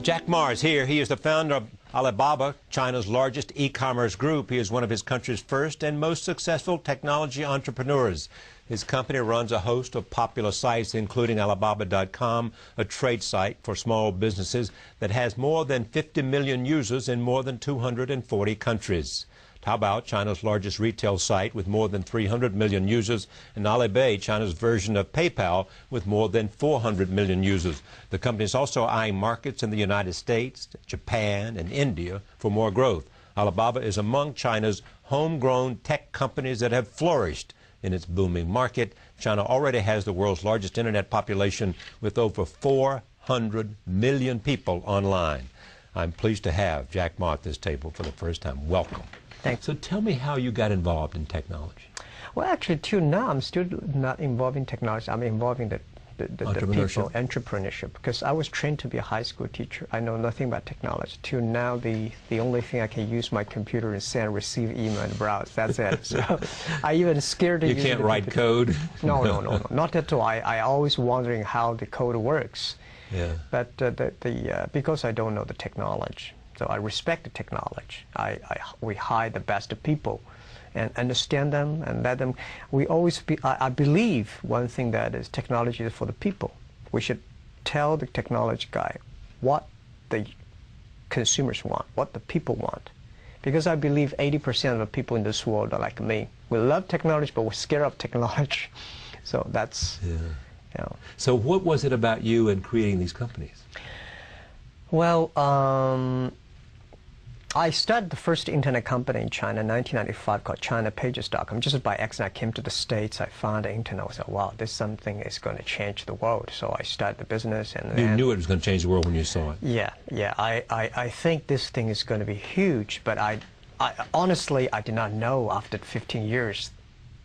Jack Ma is here. He is the founder of Alibaba, China's largest e-commerce group. He is one of his country's first and most successful technology entrepreneurs. His company runs a host of popular sites, including Alibaba.com, a trade site for small businesses that has more than 50 million users in more than 240 countries. Taobao, China's largest retail site with more than 300 million users, and Alipay, China's version of PayPal with more than 400 million users. The company is also eyeing markets in the United States, Japan, and India for more growth. Alibaba is among China's homegrown tech companies that have flourished in its booming market. China already has the world's largest internet population with over 400 million people online. I'm pleased to have Jack Ma at this table for the first time. Welcome. Thanks. So tell me how you got involved in technology. Well, actually, till now, I'm still not involved in technology. I'm involved in the people, entrepreneurship, because I was trained to be a high school teacher. I know nothing about technology. Till now, the only thing I can use my computer is send, receive email, and browse. That's it. So I even scared to use You can't write code? No, not at all. I always wondering how the code works. Yeah. But because I don't know the technology. So I respect the technology. We hire the best people and understand them and let them. I believe one thing that is technology is for the people. We should tell the technology guy what the consumers want, what the people want. Because I believe 80% of the people in this world are like me. We love technology, but we're scared of technology. So that's, yeah. You know. So what was it about you in creating these companies? Well, I started the first internet company in China in 1995 called ChinaPages.com. Just by accident, I came to the States. I found the internet. I said, wow, this something is going to change the world. So I started the business. And you knew it was going to change the world when you saw it. Yeah. I think this thing is going to be huge. But I honestly, I did not know after 15 years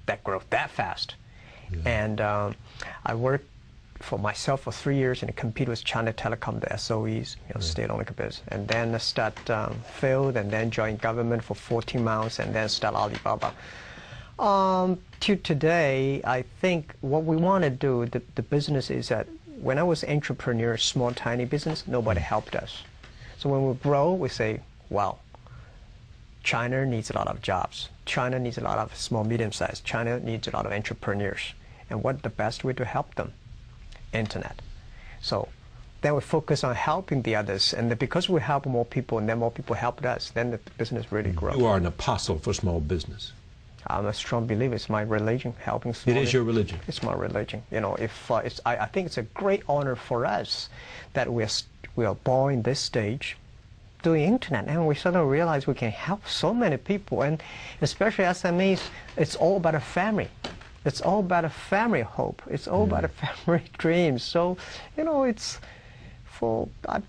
that grew that fast. Yeah. And I worked for myself for 3 years and compete with China Telecom, the SOEs, state-owned business, and then start failed, and then joined government for 14 months, and then start Alibaba. To today, I think what we want to do, the business is that when I was entrepreneur, small, tiny business, nobody helped us. So when we grow, we say, wow, China needs a lot of jobs. China needs a lot of small, medium-sized. China needs a lot of entrepreneurs. And what's the best way to help them? Internet. So then we focus on helping the others, and because we help more people and then more people helped us, then the business really grows. You are an apostle for small business. I'm a strong believer. It's my religion, helping small. It is your religion. It's my religion. You know, I think it's a great honor for us that we are born in this stage doing internet, and we suddenly realize we can help so many people, and especially SMEs. It's all about a family. It's all about a family hope. It's all about a family dream. So, I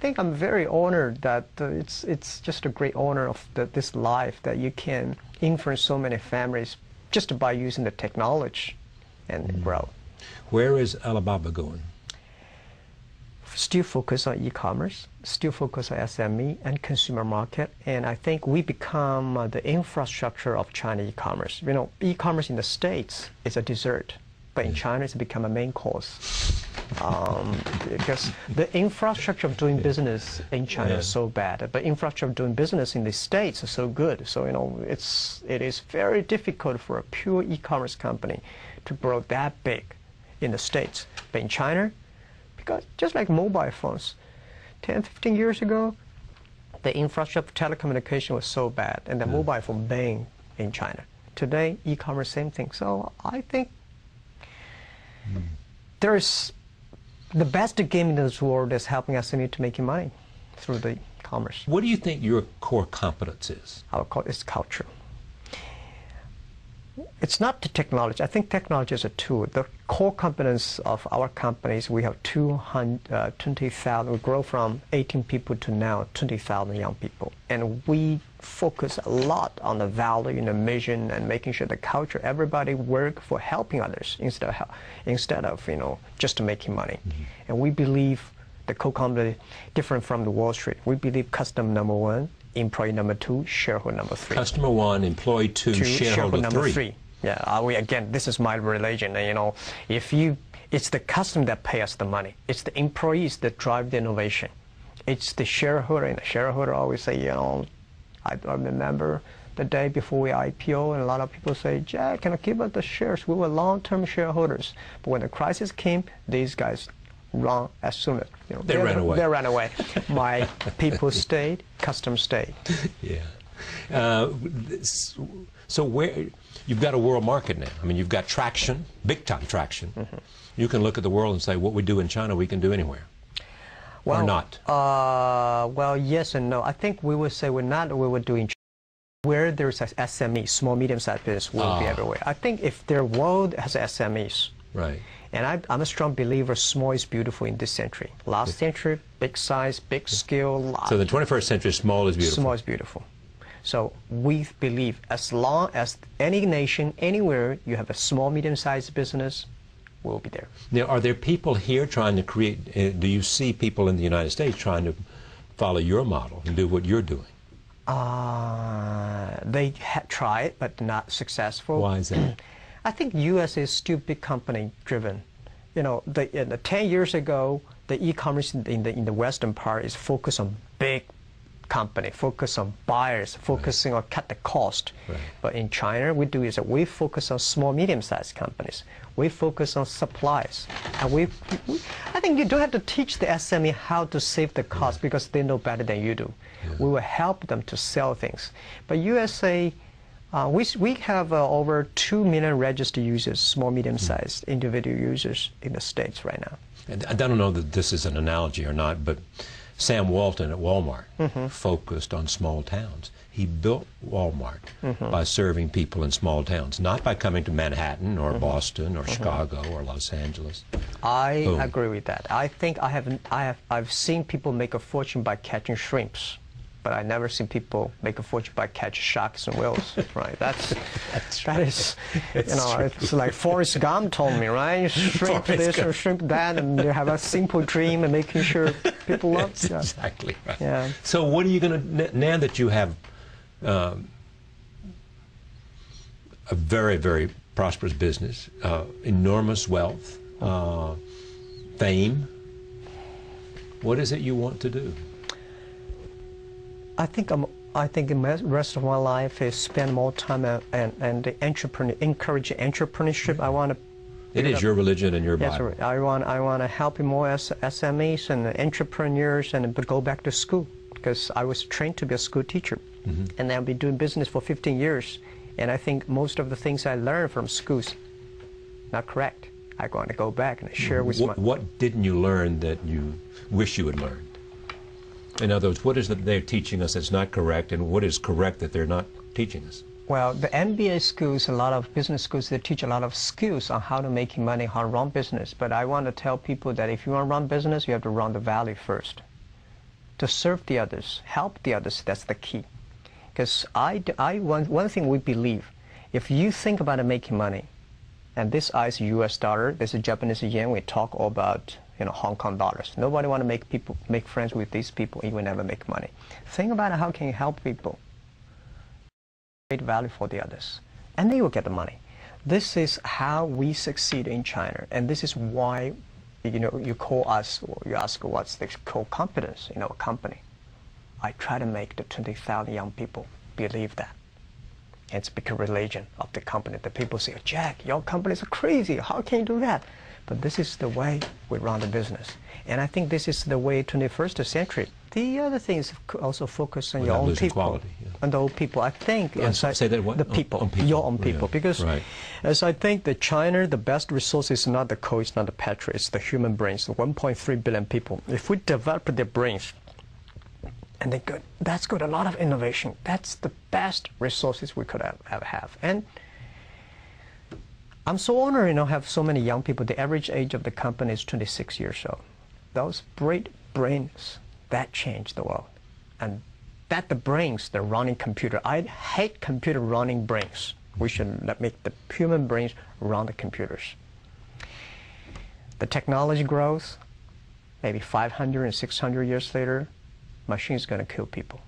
think I'm very honored that it's just a great honor of this life that you can influence so many families just by using the technology and grow. Where is Alibaba going? Still focus on e-commerce, still focus on SME and consumer market, and I think we become the infrastructure of China e-commerce. E-commerce in the States is a dessert, but in China it's become a main course. Because the infrastructure of doing business in China is so bad, but infrastructure of doing business in the States is so good. So it is very difficult for a pure e-commerce company to grow that big in the States, but in China. Because just like mobile phones, 10, 15 years ago, the infrastructure of telecommunication was so bad, and the mobile phone banned in China. Today, e-commerce, same thing. So I think there's the best game in this world is helping SME to make money through the commerce. What do you think your core competence is? Our core is culture. It's not the technology. I think technology is a tool. The core competence of our companies, we have 20,000. We grow from 18 people to now 20,000 young people. And we focus a lot on the value and the mission and making sure the culture, everybody work for helping others instead of just making money. And we believe the core company, different from the Wall Street, we believe customer number one, employee number two, shareholder number three. Customer one, employee two, shareholder number three. Yeah, again, this is my religion. It's the customer that pay us the money. It's the employees that drive the innovation. it's the shareholder, and the shareholder always say, I remember the day before we IPO, and a lot of people say, Jack, can you give us the shares? We were long-term shareholders. But when the crisis came, these guys run as soon as, they ran away. They ran away. My people stayed, customers stayed. Yeah. So you've got a world market now. I mean, you've got traction, big-time traction. Mm-hmm. You can look at the world and say, what we do in China, we can do anywhere. Well, or not? Well, yes and no. I think we would say we would do in China. Where there's SME, small, medium-sized business, will be everywhere. I think if their world has SMEs, right. And I'm a strong believer small is beautiful in this century. Last century, big size, big scale. So the 21st century, small is beautiful. Small is beautiful. So we believe as long as any nation, anywhere, you have a small, medium-sized business, we'll be there. Now, are there people here trying to create, do you see people in the United States trying to follow your model and do what you're doing? They tried, but not successful. Why is that? I think U.S. is still big company driven. 10 years ago, the e-commerce in the western part is focused on big company, focus on buyers, focusing on cut the cost. Right. But in China, we do is that we focus on small, medium-sized companies. We focus on supplies. And I think you don't have to teach the SME how to save the cost because they know better than you do. Yeah. We will help them to sell things. But USA, we have over 2 million registered users, small, medium-sized individual users in the States right now. And I don't know that this is an analogy or not, but Sam Walton at Walmart focused on small towns. He built Walmart by serving people in small towns, not by coming to Manhattan or Boston or Chicago or Los Angeles. I agree with that. I think I've seen people make a fortune by catching shrimps, but I've never seen people make a fortune by catching sharks and whales. Right? That is, it's like Forrest Gump told me, right? Shrimp this or shrimp that, and you have a simple dream and making sure people love it. Yeah. Exactly right. Yeah. So what are you going to, now that you have a very, very prosperous business, enormous wealth, fame, what is it you want to do? I think the rest of my life is spend more time and the encourage entrepreneurship. I want to. It is your religion and your Bible. Yes, I want to help more SMEs and entrepreneurs and go back to school because I was trained to be a school teacher, and I've been doing business for 15 years, and I think most of the things I learned from schools not correct. I want to go back and share with my. What didn't you learn that you wish you had learned? In other words, what is that they're teaching us that's not correct, and what is correct that they're not teaching us? Well, the MBA schools, a lot of business schools, they teach a lot of skills on how to make money, how to run business. But I want to tell people that if you want to run business, you have to run the value first. To serve the others, help the others, that's the key. Because one thing we believe, if you think about making money, and this is US dollar, this is Japanese yen, we talk all about Hong Kong dollars. Nobody want to make friends with these people. You will never make money. Think about how can you help people. Create value for the others, and they will get the money. This is how we succeed in China, and this is why, you call us or you ask what's the core competence in our company. I try to make the 20,000 young people believe that. It's become religion of the company. The people say, Jack, your companies are crazy. How can you do that? But this is the way we run the business. And I think this is the way 21st century. The other thing is also focus on your own people. Quality, yeah. On the old people. I think say that what? The people, your own people. Because as I think that China, the best resource is not the coal, it's not the petrol, it's the human brains, the 1.3 billion people. If we develop their brains, and they good, that's good, a lot of innovation. That's the best resources we could have. And I'm so honored, have so many young people. The average age of the company is 26 years old. Those great brains, that changed the world. And that the brains, the running computer. I hate computer running brains. We should make the human brains run the computers. The technology grows, maybe 500 and 600 years later, machine's going to kill people.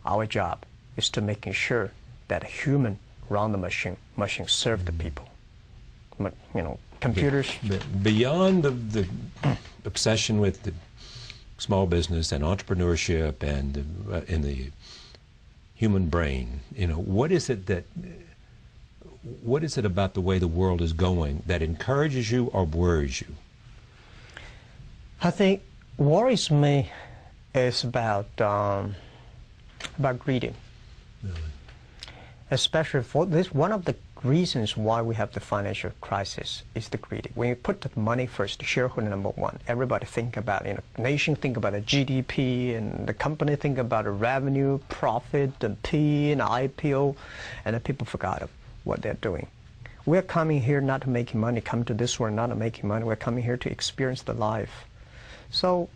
Our job is to making sure that a human run the machine serve the people. Computers. Beyond the obsession with the small business and entrepreneurship and in the human brain, what is it about the way the world is going that encourages you or worries you? I think worries me is about greed. Really? Especially for this, one of the reasons why we have the financial crisis is the greed. When you put the money first, shareholder number one, everybody think about, nation think about a GDP, and the company think about a revenue, profit, and P, and IPO, and the people forgot of what they're doing. We're coming here not to make money, come to this world not to make money, we're coming here to experience the life. So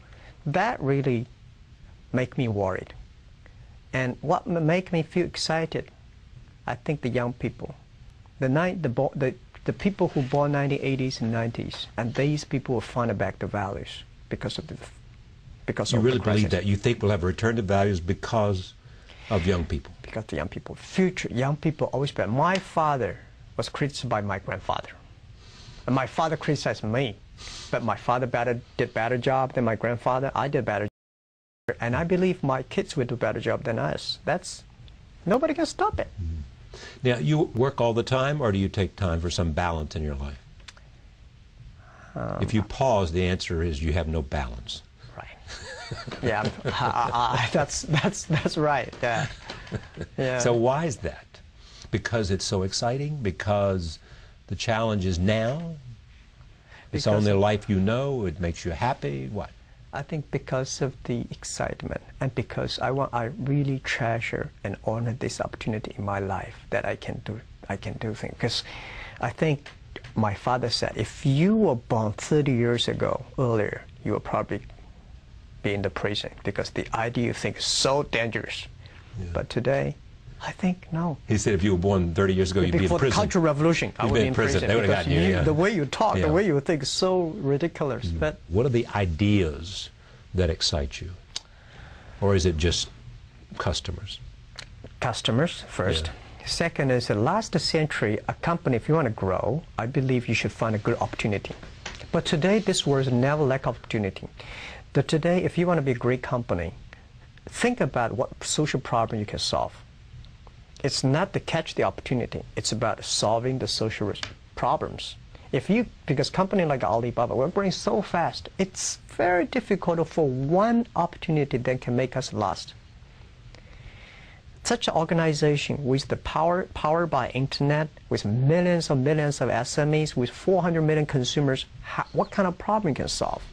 that really make me worried. And what make me feel excited, I think the young people. The people who born 1980s and 90s, and these people will find back the values because of the crisis. You really believe that? You think we'll have a return to values because of young people? Because the young people, future young people always better. My father was criticized by my grandfather, and my father criticized me, but my father did better job than my grandfather. I did better, and I believe my kids will do better job than us. Nobody can stop it. Mm-hmm. Now, you work all the time, or do you take time for some balance in your life? If you pause, the answer is you have no balance. Right. Yeah, that's right. Yeah. Yeah. So why is that? Because it's so exciting? Because the challenge is now? It's the only life you know? It makes you happy? What? I think because of the excitement, and because I really treasure and honor this opportunity in my life that I can do things. Because I think my father said, if you were born 30 years ago earlier, you would probably be in the prison because the idea you think is so dangerous. Yeah. But today, I think no. He said if you were born 30 years ago, you'd be in prison. Before the Cultural Revolution, I would be in prison. They would have gotten you. Yeah. The way you talk, Yeah. the way you think is so ridiculous. Mm. But what are the ideas that excite you? Or is it just customers? Customers first. Yeah. Second is the last century, a company, if you want to grow, I believe you should find a good opportunity. But today, this world never lack opportunity. But today, if you want to be a great company, think about what social problem you can solve. It's not to catch the opportunity. It's about solving the social problems. Because company like Alibaba, we're growing so fast, it's very difficult for one opportunity that can make us last. Such an organization with the power by internet, with millions of SMEs, with 400 million consumers, what kind of problem you can solve?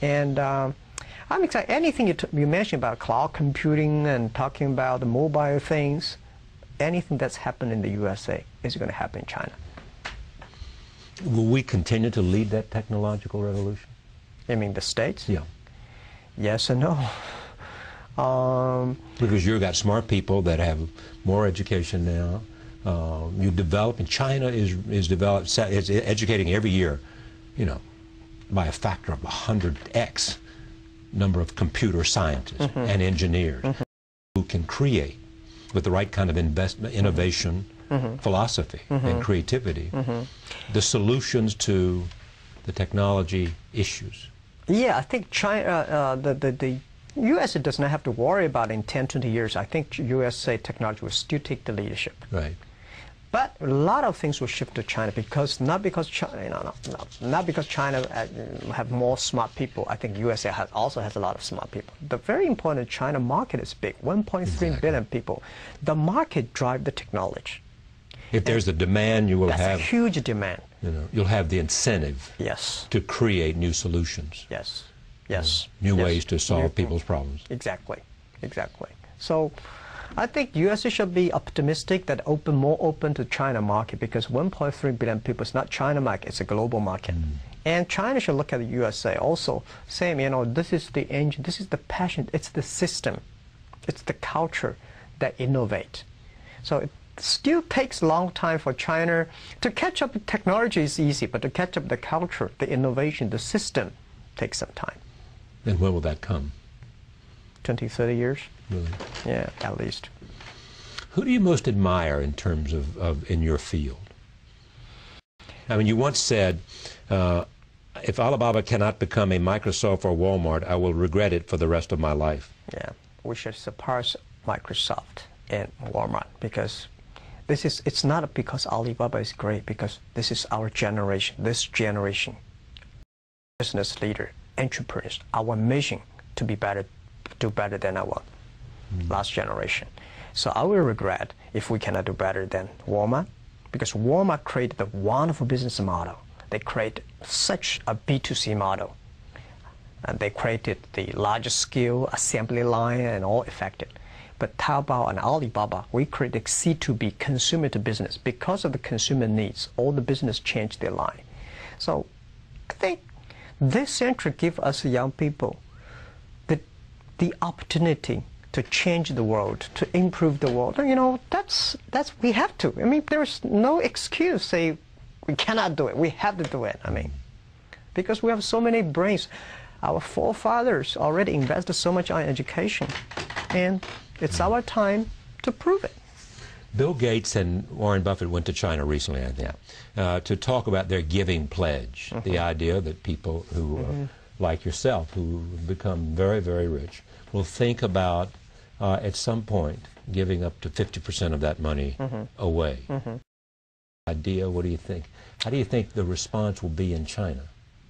And I'm excited. Anything you mentioned about cloud computing and talking about the mobile things, anything that's happened in the USA is going to happen in China. Will we continue to lead that technological revolution? You mean the States? Yeah. Yes and no. Because you've got smart people that have more education now. You develop, and China is educating every year, by a factor of 100x number of computer scientists mm-hmm. and engineers mm-hmm. who can create with the right kind of investment, innovation, mm-hmm. philosophy mm-hmm. and creativity, mm-hmm. the solutions to the technology issues. Yeah, I think China, the U.S. does not have to worry about in 10, 20 years. I think USA technology will still take the leadership. Right. But a lot of things will shift to China not because China have more smart people. I think USA also has a lot of smart people. The very important China market is big, 1.3 billion people. The market drives the technology. If there's a demand, you will have a huge demand. You'll have the incentive. Yes. To create new solutions. Yes. Yes. New ways to solve people's problems. Exactly. Exactly. So I think U.S. should be optimistic that more open to China market, because 1.3 billion people is not China market, it's a global market. And China should look at the USA also, saying, this is the engine, this is the passion, it's the system, it's the culture that innovate. So it still takes a long time for China to catch up. Technology is easy, but to catch up the culture, the innovation, the system takes some time. And when will that come? 20, 30 years. Really? Yeah, at least. Who do you most admire in terms of in your field? I mean, you once said, if Alibaba cannot become a Microsoft or Walmart, I will regret it for the rest of my life. Yeah, we should surpass Microsoft and Walmart, because it's not because Alibaba is great, because this is our generation, business leader, entrepreneurs, our mission to be better, do better than our last generation. So I will regret if we cannot do better than Walmart, because Walmart created a wonderful business model. They created such a B2C model. And they created the largest scale assembly line and all effective. But Taobao and Alibaba, we created C2B, consumer to business. Because of the consumer needs, all the business changed their line. So I think this century gives us young people the opportunity to change the world, to improve the world. You know, that's we have to. I mean, there's no excuse say we cannot do it. We have to do it. I mean, because we have so many brains. Our forefathers already invested so much on education, and it's our time to prove it. Bill Gates and Warren Buffett went to China recently, I think, to talk about their giving pledge, the idea that people who, like yourself, who become very, very rich, will think about, at some point, giving up to 50% of that money away. Idea, what do you think? How do you think the response will be in China?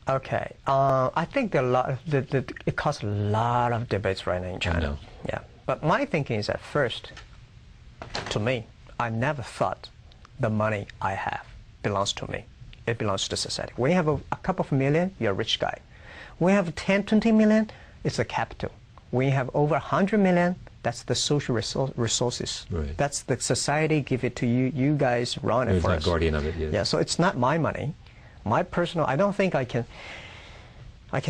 Okay, I think there are it causes a lot of debates right now in China. I know. Yeah, but my thinking is that first, to me, I never thought the money I have belongs to me. It belongs to society. When you have a couple of million, you're a rich guy. When you have 10, 20 million, it's a capital. When you have over 100 million, that's the social resources. Right. That's the society give it to you. You guys run it for us. Guardian of it. Yes. Yeah. So it's not my money. My personal. I don't think I can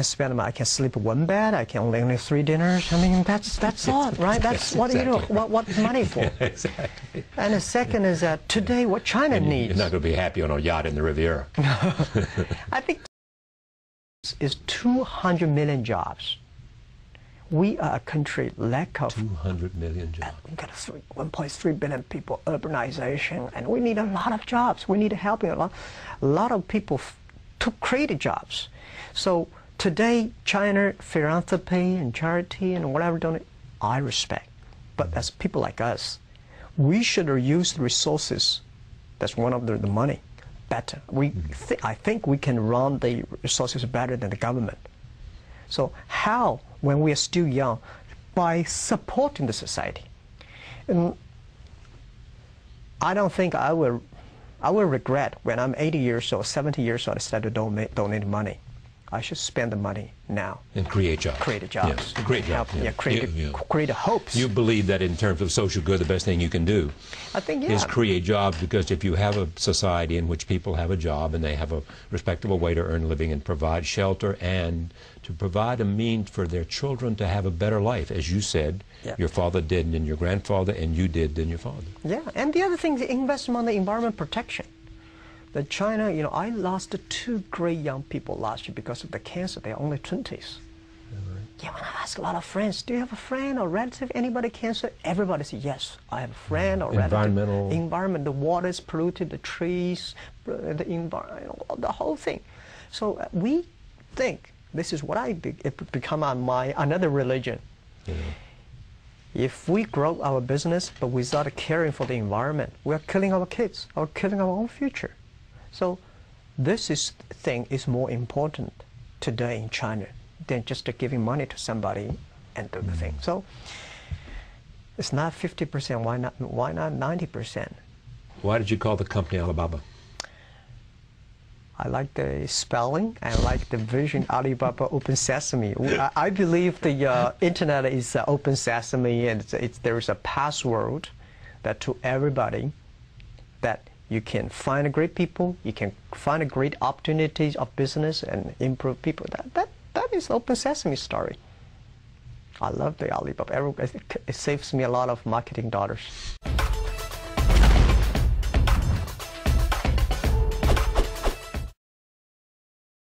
spend. I can sleep one bed. I can only 3 dinners. I mean, that's all, right? That's what exactly. You do. What money for? Yeah, exactly. And the second is that today, what China needs. You're not going to be happy on a yacht in the Riviera. I think is 200 million jobs. We are a country lack of 200 million jobs. We've got 1.3 billion people, urbanization, and we need a lot of jobs. We need helping a lot of people to create jobs. So today, China philanthropy and charity and whatever done it, I respect. But as people like us, we should use the resources. That's one of the money better. I think we can run the resources better than the government. So how, when we are still young, by supporting the society? And I don't think I will regret when I'm 80 years old, 70 years old, instead of donate money. I should spend the money now. And create jobs. Create jobs. Yes, create jobs. Yeah, create hopes. You believe that in terms of social good, the best thing you can do is create jobs, because if you have a society in which people have a job and they have a respectable way to earn a living and provide shelter and to provide a means for their children to have a better life, as you said, your father did and your grandfather, and you did than your father. Yeah, and the other thing is investment on the environment protection. That China, you know, I lost 2 great young people last year because of the cancer. They're only 20s. Yeah, when I ask a lot of friends, do you have a friend or relative, anybody cancer? Everybody says, yes, I have a friend or relative. Environment, the water is polluted, the trees, the environment, the whole thing. So we think, this is what it become another religion. If we grow our business but without caring for the environment, we are killing our kids, or killing our own future. So this thing is more important today in China than just giving money to somebody and do the thing. So it's not 50%. Why not 90%? Why did you call the company Alibaba? I like the spelling. I like the vision. Alibaba, open sesame. I believe the internet is open sesame, and there is a password that to everybody that you can find great people, you can find great opportunities of business and improve people. That is open sesame story. I love the Alibaba. It saves me a lot of marketing dollars.